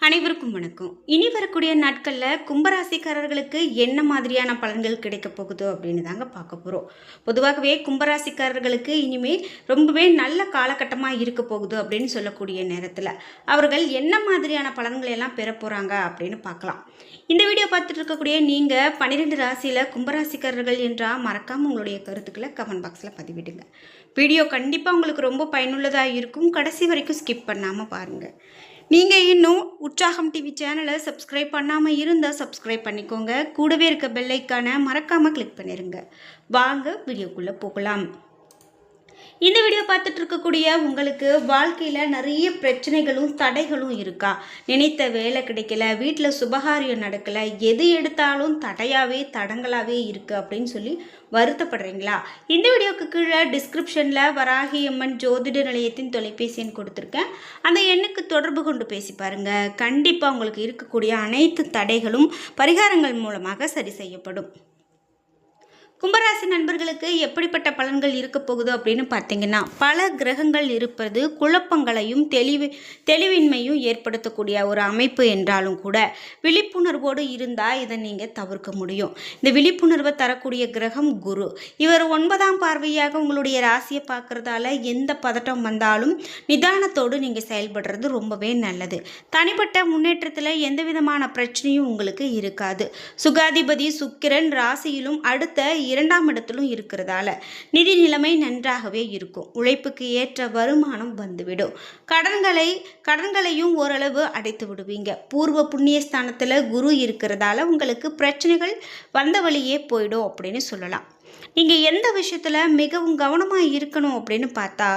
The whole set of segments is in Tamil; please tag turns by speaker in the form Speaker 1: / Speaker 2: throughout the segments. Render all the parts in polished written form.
Speaker 1: அனைவருக்கும் வணக்கம். இனி வரக்கூடிய நாட்களில் கும்பராசிக்காரர்களுக்கு என்ன மாதிரியான பலன்கள் கிடைக்க போகுது அப்படின்னு தாங்க பார்க்க போகிறோம். பொதுவாகவே கும்பராசிக்காரர்களுக்கு இனிமேல் ரொம்பவே நல்ல காலகட்டமாக இருக்க போகுது அப்படின்னு சொல்லக்கூடிய நேரத்தில் அவர்கள் என்ன மாதிரியான பலன்களை எல்லாம் பெற போகிறாங்க அப்படின்னு பார்க்கலாம். இந்த வீடியோ பார்த்துட்டு இருக்கக்கூடிய நீங்கள் 12 ராசியில் கும்பராசிக்காரர்கள் என்றால் மறக்காமல் உங்களுடைய கருத்துக்களை கமெண்ட் பாக்ஸில் பதிவிடுங்க. வீடியோ கண்டிப்பாக உங்களுக்கு ரொம்ப பயனுள்ளதாக இருக்கும். கடைசி வரைக்கும் ஸ்கிப் பண்ணாமல் பாருங்கள். நீங்கள் இன்னும் உற்சாகம் டிவி சேனலை சப்ஸ்கிரைப் பண்ணாமல் இருந்தால் சப்ஸ்கிரைப் பண்ணிக்கோங்க. கூடவே இருக்க பெல் ஐக்கானை மறக்காமல் கிளிக் பண்ணிடுங்க. வாங்க வீடியோக்குள்ளே போகலாம். இந்த வீடியோ பார்த்துட்டு இருக்கக்கூடிய உங்களுக்கு வாழ்க்கையில் நிறைய பிரச்சனைகளும் தடைகளும் இருக்கா? நினைத்த வேலை கிடைக்கல, வீட்டில் சுபகாரியம் நடக்கலை, எது எடுத்தாலும் தடையாகவே தடங்களாகவே இருக்குது அப்படின்னு சொல்லி வருத்தப்படுறீங்களா? இந்த வீடியோக்கு கீழே டிஸ்கிரிப்ஷனில் வராகி அம்மன் ஜோதிட நிலையத்தின் தொலைபேசி எண் கொடுத்துருக்கேன். அந்த எண்ணுக்கு தொடர்பு கொண்டு பேசி பாருங்கள். கண்டிப்பாக உங்களுக்கு இருக்கக்கூடிய அனைத்து தடைகளும் பரிகாரங்கள் மூலமாக சரி செய்யப்படும். கும்பராசி நண்பர்களுக்கு எப்படிப்பட்ட பலன்கள் இருக்க போகுது அப்படின்னு பார்த்தீங்கன்னா, பல கிரகங்கள் இருப்பது குழப்பங்களையும் தெளிவின்மையும் ஏற்படுத்தக்கூடிய ஒரு அமைப்பு என்றாலும் கூட விழிப்புணர்வோடு இருந்தால் இதை நீங்கள் தவிர்க்க முடியும். இந்த விழிப்புணர்வை தரக்கூடிய கிரகம் குரு. இவர் 9ஆம் பார்வையாக உங்களுடைய ராசியை பார்க்கறதால எந்த பதட்டம் வந்தாலும் நிதானத்தோடு நீங்கள் செயல்படுறது ரொம்பவே நல்லது. தனிப்பட்ட முன்னேற்றத்தில் எந்த விதமான பிரச்சனையும் உங்களுக்கு இருக்காது. சுகாதிபதி சுக்கிரன் ராசியிலும் அடுத்த 2ஆம் இடத்திலும் இருக்கிறதால நிதி நிலைமை நன்றாகவே இருக்கும். உழைப்புக்கு ஏற்ற வருமானம் வந்துவிடும். கடன்களையும் ஓரளவு அடைத்து விடுவீங்க. பூர்வ புண்ணிய ஸ்தானத்தில் குரு இருக்கிறதால உங்களுக்கு பிரச்சனைகள் வந்த வழியே போயிடும் அப்படின்னு சொல்லலாம். நீங்கள் எந்த விஷயத்தில் மிகவும் கவனமாக இருக்கணும் அப்படின்னு பார்த்தா,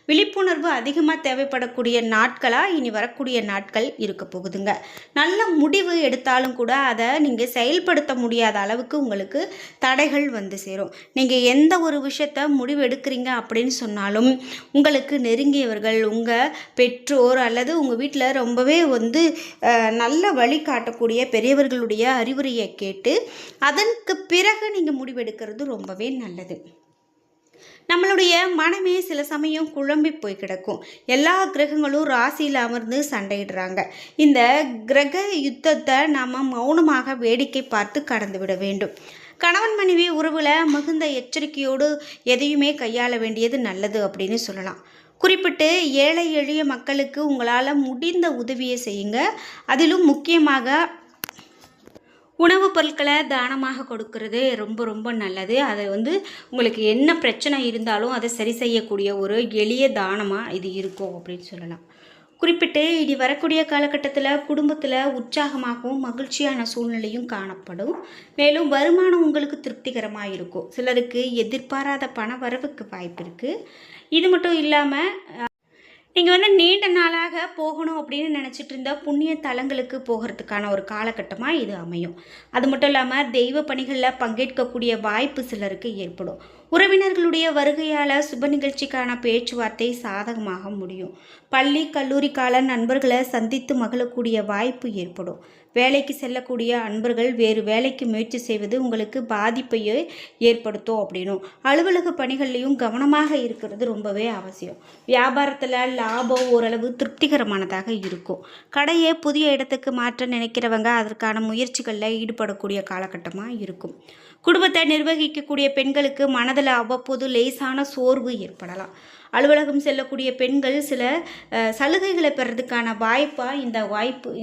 Speaker 1: விழிப்புணர்வு அதிகமாக தேவைப்படக்கூடிய நாட்களாக இனி வரக்கூடிய நாட்கள் இருக்க போகுதுங்க. நல்ல முடிவு எடுத்தாலும் கூட அதை நீங்கள் செயல்படுத்த முடியாத அளவுக்கு உங்களுக்கு தடைகள் வந்து சேரும். நீங்கள் எந்த ஒரு விஷயத்த முடிவு எடுக்கிறீங்க அப்படின்னு சொன்னாலும் உங்களுக்கு நெருங்கியவர்கள், உங்கள் பெற்றோர் அல்லது உங்கள் வீட்டில் ரொம்பவே நல்ல வழி காட்டக்கூடிய பெரியவர்களுடைய அறிவுரையை கேட்டு அதற்கு பிறகு நீங்கள் முடிவெடுக்கிறது ரொம்பவே நல்லது. நம்மளுடைய மனமே சில சமயம் குழம்பி போய் கிடக்கும். எல்லா கிரகங்களும் ராசியில் அமர்ந்து சண்டையிடுறாங்க. இந்த கிரக யுத்தத்தை நாம் மௌனமாக வேடிக்கை பார்த்து கடந்து விட வேண்டும். கணவன் மனைவி உறவில் மிகுந்த எச்சரிக்கையோடு எதையுமே கையாள வேண்டியது நல்லது அப்படின்னு சொல்லலாம். குறிப்பிட்டு ஏழை எளிய மக்களுக்கு உங்களால் முடிந்த உதவியை செய்யுங்க. அதிலும் முக்கியமாக உணவுப் பொருட்களை தானமாக கொடுக்கறது ரொம்ப ரொம்ப நல்லது. அதை உங்களுக்கு என்ன பிரச்சனை இருந்தாலும் அதை சரி செய்யக்கூடிய ஒரு எளிய தானமாக இது இருக்கும் அப்படின்னு சொல்லலாம். குறிப்பிட்டு இனி வரக்கூடிய காலகட்டத்தில் குடும்பத்தில் உற்சாகமாகவும் மகிழ்ச்சியான சூழ்நிலையும் காணப்படும். மேலும் வருமானம் உங்களுக்கு திருப்திகரமாக இருக்கும். சிலருக்கு எதிர்பாராத பண வரவுக்கு வாய்ப்பு இருக்குது. இது மட்டும் இல்லாமல் நீங்கள் நீண்ட நாளாக போகணும் அப்படின்னு நினச்சிட்டு இருந்த புண்ணிய தலங்களுக்கு போகிறதுக்கான ஒரு காலகட்டமாக இது அமையும். அது மட்டும் இல்லாமல் தெய்வ பணிகளில் பங்கேற்கக்கூடிய வாய்ப்பு சிலருக்கு ஏற்படும். உறவினர்களுடைய வருகையால் சுப நிகழ்ச்சிக்கான பேச்சுவார்த்தை சாதகமாக முடியும். பள்ளி கல்லூரி கால நண்பர்களை சந்தித்து மகிழக்கூடிய வாய்ப்பு ஏற்படும். வேலைக்கு செல்லக்கூடிய அன்பர்கள் வேறு வேலைக்கு முயற்சி செய்வது உங்களுக்கு பாதிப்பையே ஏற்படுத்தும் அப்படின்னும். அலுவலக பணிகள்லையும் கவனமாக இருக்கிறது ரொம்பவே அவசியம். வியாபாரத்தில் லாபம் ஓரளவு திருப்திகரமானதாக இருக்கும். கடையை புதிய இடத்துக்கு மாற்ற நினைக்கிறவங்க அதற்கான முயற்சிகளில் ஈடுபடக்கூடிய காலகட்டமாக இருக்கும். குடும்பத்தை நிர்வகிக்கக்கூடிய பெண்களுக்கு மனதில் அவ்வப்போது லேசான சோர்வு ஏற்படலாம். அலுவலகம் செல்லக்கூடிய பெண்கள் சில சலுகைகளை பெறதுக்கான வாய்ப்பாக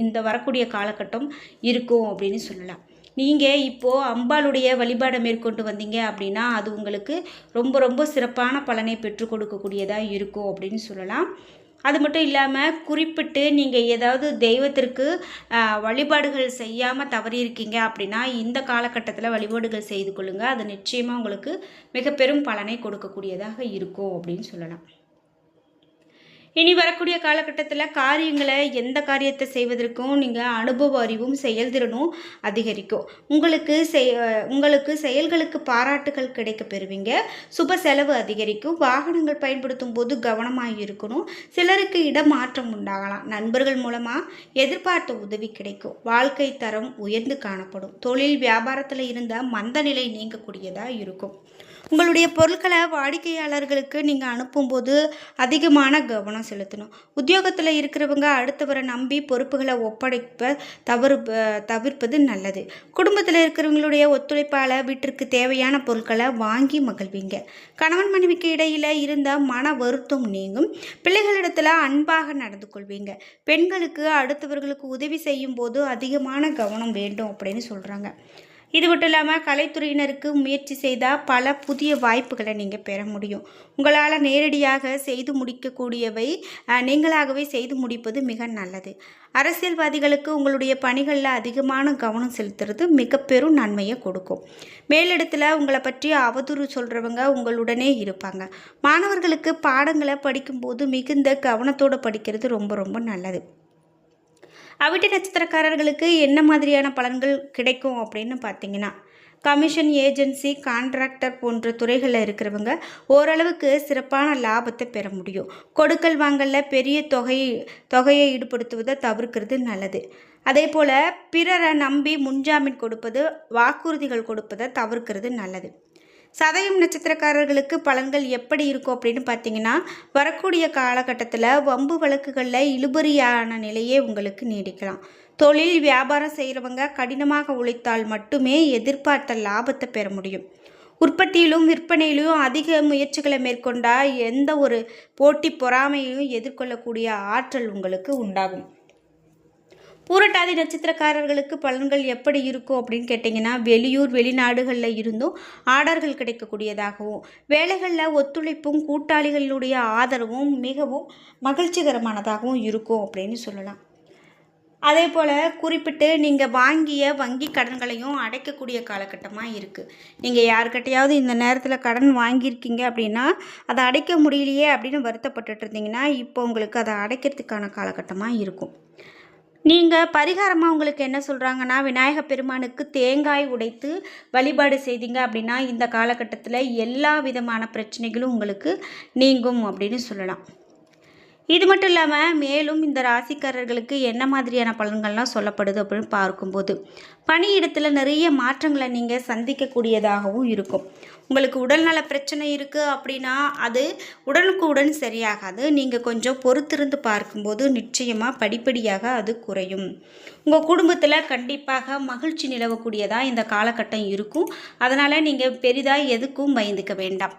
Speaker 1: இந்த வரக்கூடிய காலகட்டம் இருக்கும் அப்படின்னு சொல்லலாம். நீங்கள் இப்போது அம்பாளுடைய வழிபாடை மேற்கொண்டு வந்தீங்க அப்படின்னா அது உங்களுக்கு ரொம்ப ரொம்ப சிறப்பான பலனை பெற்றுக் கொடுக்கக்கூடியதாக இருக்கும் அப்படின்னு சொல்லலாம். அது மட்டும் இல்லாமல் குறிப்பிட்டு நீங்கள் ஏதாவது தெய்வத்திற்கு வழிபாடுகள் செய்யாமல் தவறியிருக்கீங்க அப்படின்னா இந்த காலகட்டத்தில் வழிபாடுகள் செய்து கொள்ளுங்கள். அது நிச்சயமாக உங்களுக்கு மிக பெரும் பலனை கொடுக்கக்கூடியதாக இருக்கும் அப்படின்னு சொல்லலாம். இனி வரக்கூடிய காலகட்டத்தில் எந்த காரியத்தை செய்வதற்கும் நீங்கள் அனுபவ அறிவும் செயல்திறனும் அதிகரிக்கும். உங்களுக்கு செயல்களுக்கு பாராட்டுகள் கிடைக்க பெறுவீங்க. சுப செலவு அதிகரிக்கும். வாகனங்கள் பயன்படுத்தும் போது கவனமாக இருக்கணும். சிலருக்கு இடமாற்றம் உண்டாகலாம். நண்பர்கள் மூலமாக எதிர்பார்த்த உதவி கிடைக்கும். வாழ்க்கை தரம் உயர்ந்து காணப்படும். தொழில் வியாபாரத்தில் இருந்த மந்த நிலை நீங்கக்கூடியதாக இருக்கும். உங்களுடைய பொருட்களை வாடிக்கையாளர்களுக்கு நீங்கள் அனுப்பும்போது அதிகமான கவனம் செலுத்தணும். உத்தியோகத்தில் இருக்கிறவங்க அடுத்தவரை நம்பி பொறுப்புகளை ஒப்படைப்ப தவிர்ப்பது நல்லது. குடும்பத்தில் இருக்கிறவங்களுடைய ஒத்துழைப்பால் வீட்டிற்கு தேவையான பொருட்களை வாங்கி மகிழ்வீங்க. கணவன் மனைவிக்கு இடையில் இருந்த மன வருத்தம் நீங்கும். பிள்ளைகளிடத்தில் அன்பாக நடந்து கொள்வீங்க. பெண்களுக்கு அடுத்தவர்களுக்கு உதவி செய்யும் போது அதிகமான கவனம் வேண்டும் அப்படின்னு சொல்கிறாங்க. இது மட்டும் இல்லாமல் கலைத்துறையினருக்கு முயற்சி செய்தால் பல புதிய வாய்ப்புகளை நீங்கள் பெற முடியும். உங்களால் நேரடியாக செய்து முடிக்கக்கூடியவை நீங்களாகவே செய்து முடிப்பது மிக நல்லது. அரசியல்வாதிகளுக்கு உங்களுடைய பணிகளில் அதிகமான கவனம் செலுத்துறது மிக பெரும் நன்மையை கொடுக்கும். மேலிடத்தில் உங்களை பற்றி அவதூறு சொல்கிறவங்க உங்களுடனே இருப்பாங்க. மாணவர்களுக்கு பாடங்களை படிக்கும்போது மிகுந்த கவனத்தோடு படிக்கிறது ரொம்ப ரொம்ப நல்லது. அவிட்ட நட்சத்திரக்காரர்களுக்கு என்ன மாதிரியான பலன்கள் கிடைக்கும் அப்படின்னு பார்த்தீங்கன்னா, கமிஷன், ஏஜென்சி, கான்ட்ராக்டர் போன்ற துறைகளில் இருக்கிறவங்க ஓரளவுக்கு சிறப்பான லாபத்தை பெற முடியும். கொடுக்கல் வாங்கலில் பெரிய தொகையை ஈடுபடுத்துவதை தவிர்க்கிறது நல்லது. அதே போல் பிறரை நம்பி முன்ஜாமீன் கொடுப்பது, வாக்குறுதிகள் கொடுப்பதை தவிர்க்கிறது நல்லது. சதயம் நட்சத்திரக்காரர்களுக்கு பலன்கள் எப்படி இருக்கும் அப்படின்னு பார்த்தீங்கன்னா, வரக்கூடிய காலகட்டத்தில் வம்பு வழக்குகளில் இழுபறியான நிலையே உங்களுக்கு நீடிக்கலாம். தொழில் வியாபாரம் செய்கிறவங்க கடினமாக உழைத்தால் மட்டுமே எதிர்பார்த்த லாபத்தை பெற முடியும். உற்பத்தியிலும் விற்பனையிலும் அதிக முயற்சிகளை மேற்கொண்டால் எந்த ஒரு போட்டி பொறாமையையும் எதிர்கொள்ளக்கூடிய ஆற்றல் உங்களுக்கு உண்டாகும். பூரட்டாதி நட்சத்திரக்காரர்களுக்கு பலன்கள் எப்படி இருக்கும் அப்படின்னு கேட்டிங்கன்னா, வெளியூர் வெளிநாடுகளில் இருந்தும் ஆர்டர்கள் கிடைக்கக்கூடியதாகவும், வேலைகளில் ஒத்துழைப்பும் கூட்டாளிகளுடைய ஆதரவும் மிகவும் மகிழ்ச்சிகரமானதாகவும் இருக்கும் அப்படின்னு சொல்லலாம். அதே போல் குறிப்பிட்டு நீங்கள் வாங்கிய வங்கி கடன்களையும் அடைக்கக்கூடிய காலகட்டமாக இருக்குது. நீங்கள் யாருக்கிட்டையாவது இந்த நேரத்தில் கடன் வாங்கியிருக்கீங்க அப்படின்னா, அதை அடைக்க முடியலையே அப்படின்னு வருத்தப்பட்டுட்டு இருந்தீங்கன்னா, இப்போ உங்களுக்கு அதை அடைக்கிறதுக்கான காலகட்டமாக இருக்கும். நீங்கள் பரிகாரமாக உங்களுக்கு என்ன சொல்கிறாங்கன்னா, விநாயக பெருமானுக்கு தேங்காய் உடைத்து வழிபாடு செய்தீங்க அப்படின்னா இந்த காலகட்டத்தில் எல்லா விதமான பிரச்சனைகளும் உங்களுக்கு நீங்கும் அப்படின்னு சொல்லலாம். இது மட்டும் இல்லாமல் மேலும் இந்த ராசிக்காரர்களுக்கு என்ன மாதிரியான பலன்கள்லாம் சொல்லப்படுது அப்படின்னு பார்க்கும்போது, பணியிடத்தில் நிறைய மாற்றங்களை நீங்கள் சந்திக்கக்கூடியதாகவும் இருக்கும். உங்களுக்கு உடல்நல பிரச்சனை இருக்குது அப்படின்னா அது உடனுக்குடன் சரியாகாது. நீங்கள் கொஞ்சம் பொறுத்திருந்து பார்க்கும்போது நிச்சயமாக படிப்படியாக அது குறையும். உங்கள் குடும்பத்தில் கண்டிப்பாக மகிழ்ச்சி நிலவக்கூடியதாக இந்த காலகட்டம் இருக்கும். அதனால் நீங்கள் பெரிதாக எதுக்கும் பயந்துக்க வேண்டாம்.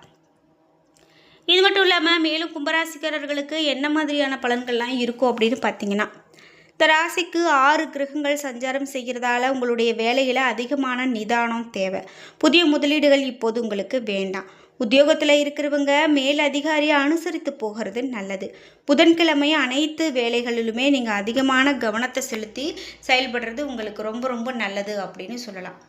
Speaker 1: இது மட்டும் இல்லாமல் மேலும் கும்பராசிக்காரர்களுக்கு என்ன மாதிரியான பலன்கள்லாம் இருக்கும் அப்படின்னு பார்த்தீங்கன்னா, இந்த ராசிக்கு 6 கிரகங்கள் சஞ்சாரம் செய்கிறதால உங்களுடைய வேலையில் அதிகமான நிதானம் தேவை. புதிய முதலீடுகள் இப்போது உங்களுக்கு வேண்டாம். உத்தியோகத்தில் இருக்கிறவங்க மேல் அதிகாரியை அனுசரித்து போகிறது நல்லது. புதன்கிழமை அனைத்து வேலைகளிலுமே நீங்கள் அதிகமான கவனத்தை செலுத்தி செயல்படுறது உங்களுக்கு ரொம்ப ரொம்ப நல்லது அப்படின்னு சொல்லலாம்.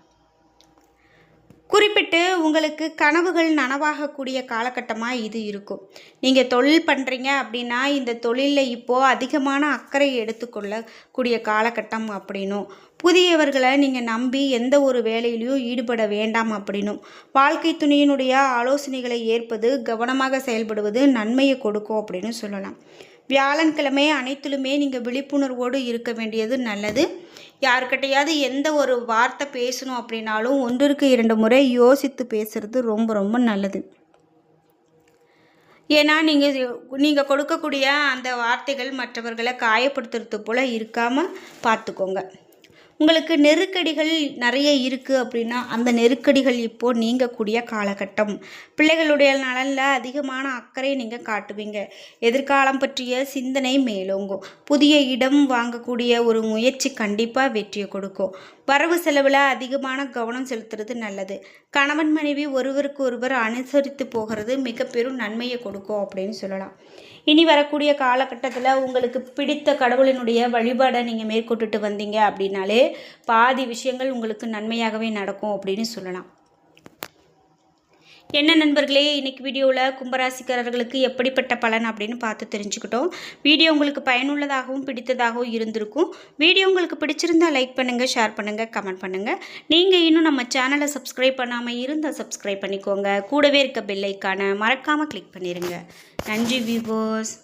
Speaker 1: குறிப்பிட்டு உங்களுக்கு கனவுகள் நனவாகக்கூடிய காலகட்டமாக இது இருக்கும். நீங்கள் தொழில் பண்ணுறீங்க அப்படின்னா இந்த தொழிலில் இப்போது அதிகமான அக்கறை எடுத்துக்கொள்ளக்கூடிய காலகட்டம் அப்படின்னும், புதியவர்களை நீங்கள் நம்பி எந்த ஒரு வேலையிலையும் ஈடுபட வேண்டாம் அப்படின்னும், வாழ்க்கை துணையினுடைய ஆலோசனைகளை ஏற்பது, கவனமாக செயல்படுவது நன்மையை கொடுக்கும் அப்படின்னு சொல்லலாம். வியாழன்கிழமை அனைத்திலுமே நீங்கள் விழிப்புணர்வோடு இருக்க வேண்டியது நல்லது. யாருக்கிட்டையாவது எந்த ஒரு வார்த்தை பேசணும் அப்படின்னாலும் 1க்கு 2 முறை யோசித்து பேசுகிறது ரொம்ப ரொம்ப நல்லது. ஏன்னா நீங்கள் கொடுக்கக்கூடிய அந்த வார்த்தைகள் மற்றவர்களை காயப்படுத்துறது போல் இருக்காமல் பார்த்துக்கோங்க. உங்களுக்கு நெருக்கடிகள் நிறைய இருக்குது அப்படின்னா அந்த நெருக்கடிகள் இப்போது நீங்கக்கூடிய காலகட்டம். பிள்ளைகளுடைய நலனில் அதிகமான அக்கறை நீங்கள் காட்டுவீங்க. எதிர்காலம் பற்றிய சிந்தனை மேலோங்கும். புதிய இடம் வாங்கக்கூடிய ஒரு முயற்சி கண்டிப்பாக வெற்றியை கொடுக்கும். வரவு செலவில் அதிகமான கவனம் செலுத்துறது நல்லது. கணவன் மனைவி ஒருவருக்கு ஒருவர் அனுசரித்து போகிறது மிக பெரும் நன்மையை கொடுக்கும் அப்படின்னு சொல்லலாம். இனி வரக்கூடிய காலகட்டத்தில் உங்களுக்கு பிடித்த கடவுளினுடைய வழிபாடை நீங்கள் மேற்கொண்டுட்டு வந்தீங்க அப்படின்னாலே பாதி விஷயங்கள் உங்களுக்கு நன்மையாகவே நடக்கும் அப்படின்னு சொல்லலாம். என்ன நண்பர்களே, இன்றைக்கி வீடியோவில் கும்பராசிக்காரர்களுக்கு எப்படிப்பட்ட பலன் அப்படின்னு பார்த்து தெரிஞ்சுக்கிட்டோம். வீடியோ உங்களுக்கு பயனுள்ளதாகவும் பிடித்ததாகவும் இருந்திருக்கும். வீடியோ உங்களுக்கு பிடிச்சிருந்தால் லைக் பண்ணுங்கள், ஷேர் பண்ணுங்கள், கமெண்ட் பண்ணுங்கள். நீங்கள் இன்னும் நம்ம சேனலை சப்ஸ்கிரைப் பண்ணாமல் இருந்தால் சப்ஸ்கிரைப் பண்ணிக்கோங்க. கூடவே இருக்க பெல் ஐக்கானை மறக்காமல் கிளிக் பண்ணிடுங்க. நன்றி வியூவர்ஸ்.